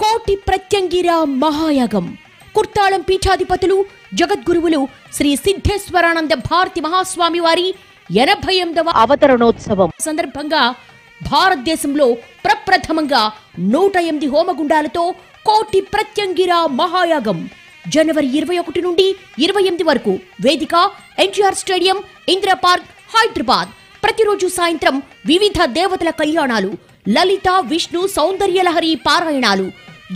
కోటి ప్రత్యంగిర మహాయాగం కుర్తాళం పీఠాధిపతులు జగద్గురువులు శ్రీ సిద్ధేశ్వరానంద భారతి మహాస్వామి వారి 88వ అవతరణోత్సవం సందర్భంగా భారతదేశంలో ప్రప్రథమంగా 108 హోమగుండాలతో కోటి ప్రత్యంగిర మహాయాగం జనవరి 21 నుండి 28 వరకు వేదిక ఎన్టీఆర్ స్టేడియం ఇందిరా పార్క్ హైదరాబాద్. ప్రతిరోజు సాయంత్రం వివిధ దేవతల కళ్యాణాలు, లలిత విష్ణు సౌందర్యలహరి పారాయణాలు,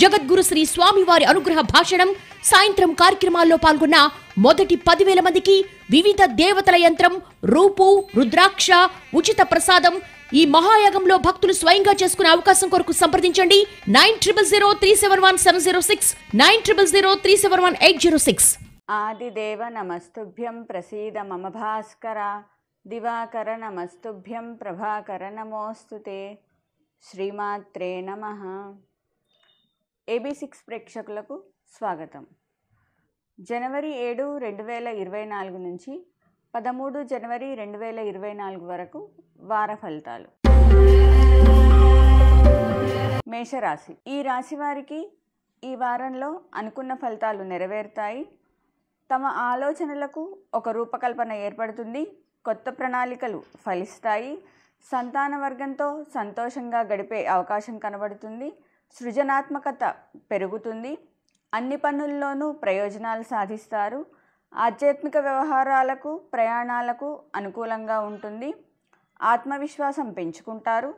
జగద్గురు శ్రీ స్వామివారి అనుగ్రహ భాషణం. సాయంత్రం కార్యక్రమాల్లో పాల్గొన్న మొదటి 10,000 మందికి వివిధ దేవతల యంత్రం, రూపు, రుద్రాక్ష, ఉచిత ప్రసాదం. ఈ మహాయాగంలో భక్తులు స్వయంగా చేసుకునే అవకాశం కొరకు సంప్రదించండి 9000371706 9000371806. ఆదిదేవ నమస్తుభ్యం ప్రసీద మమ భాస్కర దివాకర నమస్తుభ్యం ప్రభాకర నమోస్తుతే. శ్రీమాత్రే నమః. AB6 ప్రేక్షకులకు స్వాగతం. జనవరి 7, 2024 నుంచి 13 జనవరి 2024 వరకు వార ఫలితాలు. మేషరాశి. ఈ రాశి వారికి ఈ వారంలో అనుకున్న ఫలితాలు నెరవేరుతాయి. తమ ఆలోచనలకు ఒక రూపకల్పన ఏర్పడుతుంది. కొత్త ప్రణాళికలు ఫలిస్తాయి. సంతాన వర్గంతో సంతోషంగా గడిపే అవకాశం కనబడుతుంది. సృజనాత్మకత పెరుగుతుంది. అన్ని పనుల్లోనూ ప్రయోజనాలు సాధిస్తారు. ఆధ్యాత్మిక వ్యవహారాలకు, ప్రయాణాలకు అనుకూలంగా ఉంటుంది. ఆత్మవిశ్వాసం పెంచుకుంటారు.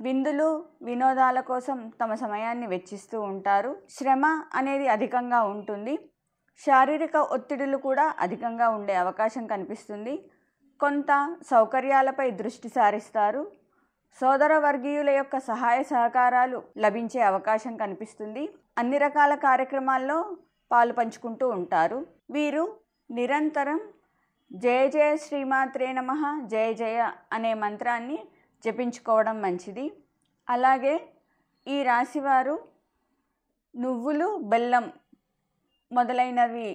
విందులు, వినోదాల కోసం తమ సమయాన్ని వెచ్చిస్తూ ఉంటారు. శ్రమ అనేది అధికంగా ఉంటుంది. శారీరక ఒత్తిడులు కూడా అధికంగా ఉండే అవకాశం కనిపిస్తుంది. కొంత సౌకర్యాలపై దృష్టి సారిస్తారు. సోదర వర్గీయుల యొక్క సహాయ సహకారాలు లభించే అవకాశం కనిపిస్తుంది. అన్ని రకాల కార్యక్రమాల్లో పాలు పంచుకుంటూ ఉంటారు. వీరు నిరంతరం జయ జయ శ్రీమాత్రే నమః, జయ జయ అనే మంత్రాన్ని జపించుకోవడం మంచిది. అలాగే ఈ రాశివారు నువ్వులు, బెల్లం మొదలైనవి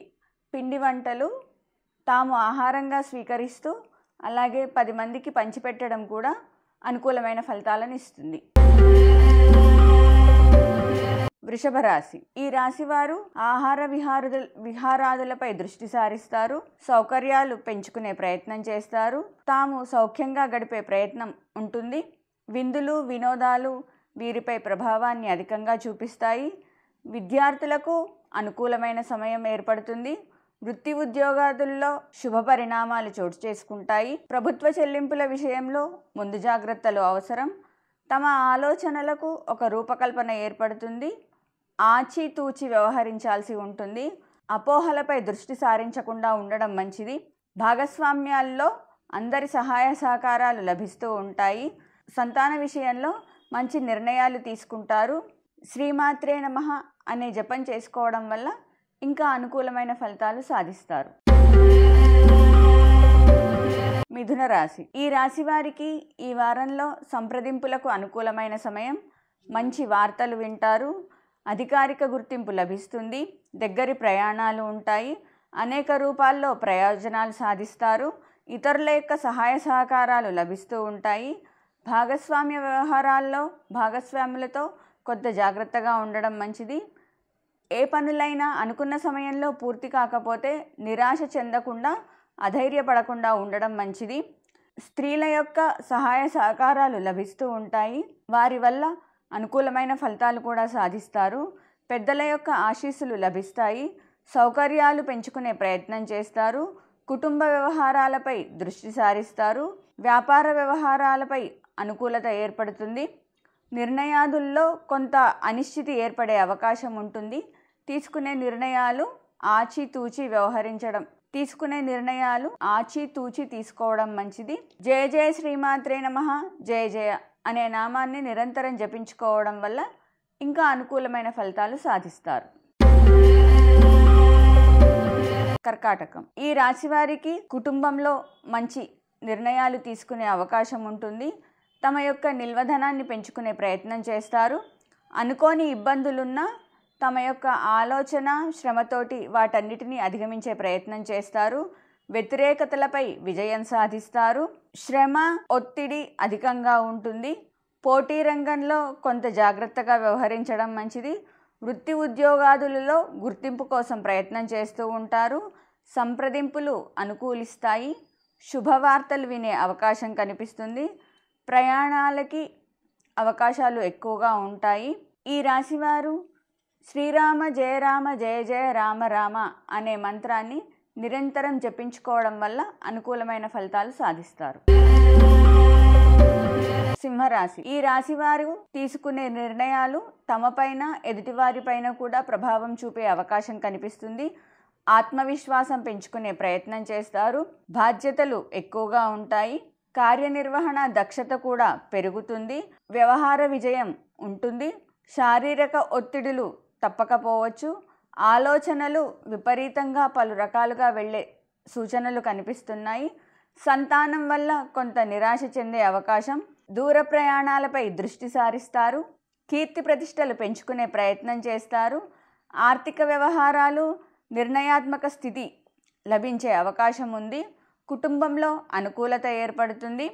పిండి వంటలు తాము ఆహారంగా స్వీకరిస్తూ అలాగే 10 మందికి పంచిపెట్టడం కూడా అనుకూలమైన ఫలితాలను ఇస్తుంది. వృషభ రాశి. ఈ రాశి వారు ఆహార విహారాదులపై దృష్టి సారిస్తారు. సౌకర్యాలు పెంచుకునే ప్రయత్నం చేస్తారు. తాము సౌఖ్యంగా గడిపే ప్రయత్నం ఉంటుంది. విందులు, వినోదాలు వీరిపై ప్రభావాన్ని అధికంగా చూపిస్తాయి. విద్యార్థులకు అనుకూలమైన సమయం ఏర్పడుతుంది. వృత్తి ఉద్యోగాదుల్లో శుభ పరిణామాలు చోటు చేసుకుంటాయి. ప్రభుత్వ చెల్లింపుల విషయంలో ముందు జాగ్రత్తలు అవసరం. తమ ఆలోచనలకు ఒక రూపకల్పన ఏర్పడుతుంది. ఆచితూచి వ్యవహరించాల్సి ఉంటుంది. అపోహలపై దృష్టి సారించకుండా ఉండడం మంచిది. భాగస్వామ్యాల్లో అందరి సహాయ సహకారాలు లభిస్తూ ఉంటాయి. సంతాన విషయంలో మంచి నిర్ణయాలు తీసుకుంటారు. శ్రీమాత్రే నమః అనే జపం చేసుకోవడం వల్ల ఇంకా అనుకూలమైన ఫలితాలు సాధిస్తారు. మిథున రాశి. ఈ రాశి వారికి ఈ వారంలో సంప్రదింపులకు అనుకూలమైన సమయం. మంచి వార్తలు వింటారు. అధికారిక గుర్తింపు లభిస్తుంది. దగ్గరి ప్రయాణాలు ఉంటాయి. అనేక రూపాల్లో ప్రయోజనాలు సాధిస్తారు. ఇతరుల యొక్క సహాయ సహకారాలు లభిస్తూ ఉంటాయి. భాగస్వామ్య వ్యవహారాల్లో భాగస్వాములతో కొంత జాగ్రత్తగా ఉండడం మంచిది. ఏ పనులైనా అనుకున్న సమయంలో పూర్తి కాకపోతే నిరాశ చెందకుండా, అధైర్యపడకుండా ఉండడం మంచిది. స్త్రీల యొక్క సహాయ సహకారాలు లభిస్తూ ఉంటాయి. వారి వల్ల అనుకూలమైన ఫలితాలు కూడా సాధిస్తారు. పెద్దల యొక్క ఆశీస్సులు లభిస్తాయి. సౌకర్యాలు పెంచుకునే ప్రయత్నం చేస్తారు. కుటుంబ వ్యవహారాలపై దృష్టి సారిస్తారు. వ్యాపార వ్యవహారాలపై అనుకూలత ఏర్పడుతుంది. నిర్ణయాదుల్లో కొంత అనిశ్చితి ఏర్పడే అవకాశం ఉంటుంది. తీసుకునే నిర్ణయాలు ఆచితూచి తీసుకోవడం మంచిది. జయ జయ శ్రీమాత్రే నమః, జయ జయ అనే నామాన్ని నిరంతరం జపించుకోవడం వల్ల ఇంకా అనుకూలమైన ఫలితాలు సాధిస్తారు. కర్కాటకం. ఈ రాశి వారికి కుటుంబంలో మంచి నిర్ణయాలు తీసుకునే అవకాశం ఉంటుంది. తమ యొక్క నిల్వధనాన్ని పెంచుకునే ప్రయత్నం చేస్తారు. అనుకోని ఇబ్బందులున్నా తమ యొక్క ఆలోచన, శ్రమతోటి వాటన్నిటినీ అధిగమించే ప్రయత్నం చేస్తారు. వ్యతిరేకతలపై విజయం సాధిస్తారు. శ్రమ, ఒత్తిడి అధికంగా ఉంటుంది. పోటీ రంగంలో కొంత జాగ్రత్తగా వ్యవహరించడం మంచిది. వృత్తి ఉద్యోగాదులలో గుర్తింపు కోసం ప్రయత్నం చేస్తూ ఉంటారు. సంప్రదింపులు అనుకూలిస్తాయి. శుభవార్తలు వినే అవకాశం కనిపిస్తుంది. ప్రయాణాలకి అవకాశాలు ఎక్కువగా ఉంటాయి. ఈ రాశివారు శ్రీరామ జయ రామ జయ జయ రామ రామ అనే మంత్రాన్ని నిరంతరం జపించుకోవడం వల్ల అనుకూలమైన ఫలితాలు సాధిస్తారు. సింహరాశి. ఈ రాశివారు తీసుకునే నిర్ణయాలు తమపైన ఎదుటివారిపైన కూడా ప్రభావం చూపే అవకాశం కనిపిస్తుంది. ఆత్మవిశ్వాసం పెంచుకునే ప్రయత్నం చేస్తారు. బాధ్యతలు ఎక్కువగా ఉంటాయి. కార్యనిర్వహణ దక్షత కూడా పెరుగుతుంది. వ్యవహార విజయం ఉంటుంది. శారీరక ఒత్తిడులు తప్పకపోవచ్చు. ఆలోచనలు విపరీతంగా పలు రకాలుగా వెళ్ళే సూచనలు కనిపిస్తున్నాయి. సంతానం వల్ల కొంత నిరాశ చెందే అవకాశం. దూర ప్రయాణాలపై దృష్టి సారిస్తారు. కీర్తి ప్రతిష్టలు పెంచుకునే ప్రయత్నం చేస్తారు. ఆర్థిక వ్యవహారాలు నిర్ణయాత్మక స్థితి లభించే అవకాశం ఉంది. కుటుంబంలో అనుకూలత ఏర్పడుతుంది.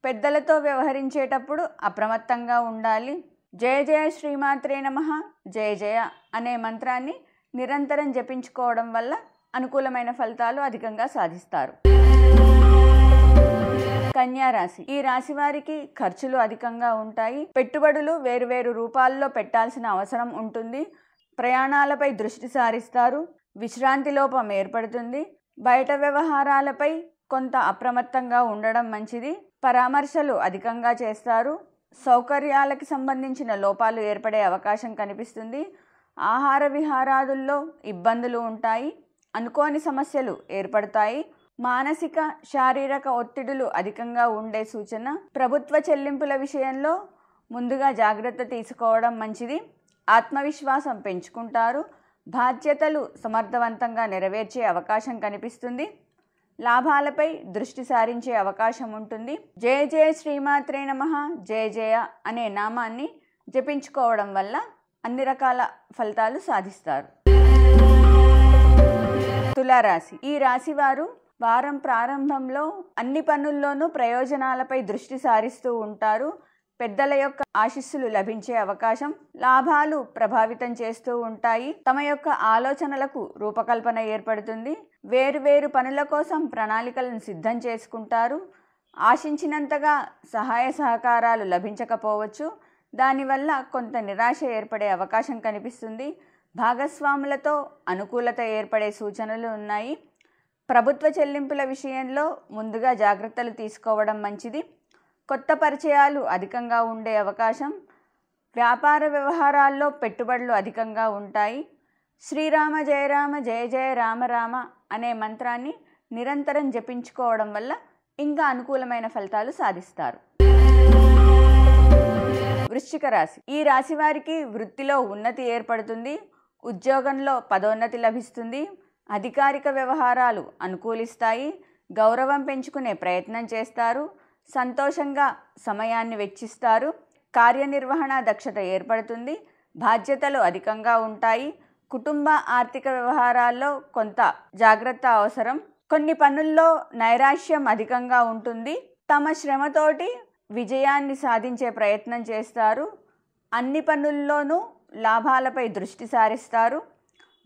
పెద్దలతో వ్యవహరించేటప్పుడు అప్రమత్తంగా ఉండాలి. జయ జయ శ్రీమాత్రే నమః జయ జయ అనే మంత్రాన్ని నిరంతరం జపించుకోవడం వల్ల అనుకూలమైన ఫలితాలు అధికంగా సాధిస్తారు. కన్యా రాశి. ఈ రాశి వారికి ఖర్చులు అధికంగా ఉంటాయి. పెట్టుబడులు వేరువేరు రూపాల్లో పెట్టాల్సిన అవసరం ఉంటుంది. ప్రయాణాలపై దృష్టి సారిస్తారు. విశ్రాంతి లోపం ఏర్పడుతుంది. బయట వ్యవహారాలపై కొంత అప్రమత్తంగా ఉండడం మంచిది. పరామర్శలు అధికంగా చేస్తారు. సౌకర్యాలకి సంబంధించిన లోపాలు ఏర్పడే అవకాశం కనిపిస్తుంది. ఆహార విహారాదుల్లో ఇబ్బందులు ఉంటాయి. అనుకోని సమస్యలు ఏర్పడతాయి. మానసిక శారీరక ఒత్తిడులు అధికంగా ఉండే సూచన. ప్రభుత్వ చెల్లింపుల విషయంలో ముందుగా జాగ్రత్త తీసుకోవడం మంచిది. ఆత్మవిశ్వాసం పెంచుకుంటారు. బాధ్యతలు సమర్థవంతంగా నెరవేర్చే అవకాశం కనిపిస్తుంది. లాభాలపై దృష్టి సారించే అవకాశం ఉంటుంది. జయ జయ శ్రీమాత్రే నమః జయ జయ అనే నామాన్ని జపించుకోవడం వల్ల అన్ని రకాల ఫలితాలు సాధిస్తారు. తులారాశి. ఈ రాశి వారు వారం ప్రారంభంలో అన్ని పనుల్లోనూ ప్రయోజనాలపై దృష్టి సారిస్తూ ఉంటారు. పెద్దల యొక్క ఆశీస్సులు లభించే అవకాశం. లాభాలు ప్రభావితం చేస్తూ ఉంటాయి. తమ యొక్క ఆలోచనలకు రూపకల్పన ఏర్పడుతుంది. వేరువేరు పనుల కోసం ప్రణాళికలను సిద్ధం చేసుకుంటారు. ఆశించినంతగా సహాయ సహకారాలు లభించకపోవచ్చు. దానివల్ల కొంత నిరాశ ఏర్పడే అవకాశం కనిపిస్తుంది. భాగస్వాములతో అనుకూలత ఏర్పడే సూచనలు ఉన్నాయి. ప్రభుత్వ చెల్లింపుల విషయంలో ముందుగా జాగ్రత్తలు తీసుకోవడం మంచిది. కొత్త పరిచయాలు అధికంగా ఉండే అవకాశం. వ్యాపార వ్యవహారాల్లో పెట్టుబడులు అధికంగా ఉంటాయి. శ్రీరామ జయ రామ జయ జయ రామ రామ అనే మంత్రాన్ని నిరంతరం జపించుకోవడం వల్ల ఇంకా అనుకూలమైన ఫలితాలు సాధిస్తారు. వృశ్చిక రాశి. ఈ రాశి వారికి వృత్తిలో ఉన్నతి ఏర్పడుతుంది. ఉద్యోగంలో పదోన్నతి లభిస్తుంది. అధికారిక వ్యవహారాలు అనుకూలిస్తాయి. గౌరవం పెంచుకునే ప్రయత్నం చేస్తారు. సంతోషంగా సమయాన్ని వెచ్చిస్తారు. కార్యనిర్వహణ దక్షత ఏర్పడుతుంది. బాధ్యతలు అధికంగా ఉంటాయి. కుటుంబ ఆర్థిక వ్యవహారాల్లో కొంత జాగ్రత్త అవసరం. కొన్ని పనుల్లో నైరాశ్యం అధికంగా ఉంటుంది. తమ శ్రమతోటి విజయాన్ని సాధించే ప్రయత్నం చేస్తారు. అన్ని పనుల్లోనూ లాభాలపై దృష్టి సారిస్తారు.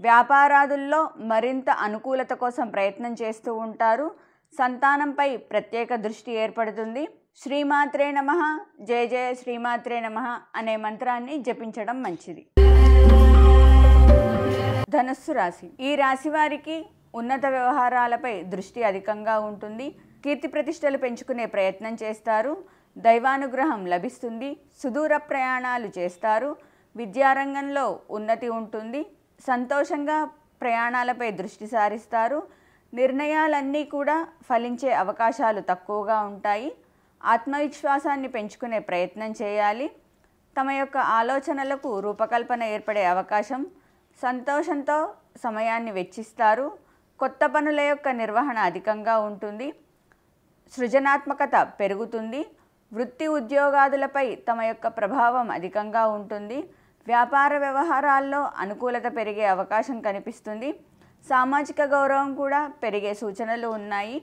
వ్యాపారాదుల్లో మరింత అనుకూలత కోసం ప్రయత్నం చేస్తూ ఉంటారు. సంతానంపై ప్రత్యేక దృష్టి ఏర్పడుతుంది. శ్రీమాత్రే నమః జయ జయ శ్రీమాత్రే నమః అనే మంత్రాన్ని జపించడం మంచిది. ధనుస్సు రాశి. ఈ రాశి వారికి ఉన్నత వ్యవహారాలపై దృష్టి అధికంగా ఉంటుంది. కీర్తి ప్రతిష్టలు పెంచుకునే ప్రయత్నం చేస్తారు. దైవానుగ్రహం లభిస్తుంది. సుదూర ప్రయాణాలు చేస్తారు. విద్యారంగంలో ఉన్నతి ఉంటుంది. సంతోషంగా ప్రయాణాలపై దృష్టి సారిస్తారు. నిర్ణయాలన్నీ కూడా ఫలించే అవకాశాలు తక్కువగా ఉంటాయి. ఆత్మవిశ్వాసాన్ని పెంచుకునే ప్రయత్నం చేయాలి. తమ యొక్క ఆలోచనలకు రూపకల్పన ఏర్పడే అవకాశం. సంతోషంతో సమయాన్ని వెచ్చిస్తారు. కొత్త పనుల యొక్క నిర్వహణ అధికంగా ఉంటుంది. సృజనాత్మకత పెరుగుతుంది. వృత్తి ఉద్యోగాదులపై తమ యొక్క ప్రభావం అధికంగా ఉంటుంది. వ్యాపార వ్యవహారాల్లో అనుకూలత పెరిగే అవకాశం కనిపిస్తుంది. సామాజిక గౌరవం కూడా పెరిగే సూచనలు ఉన్నాయి.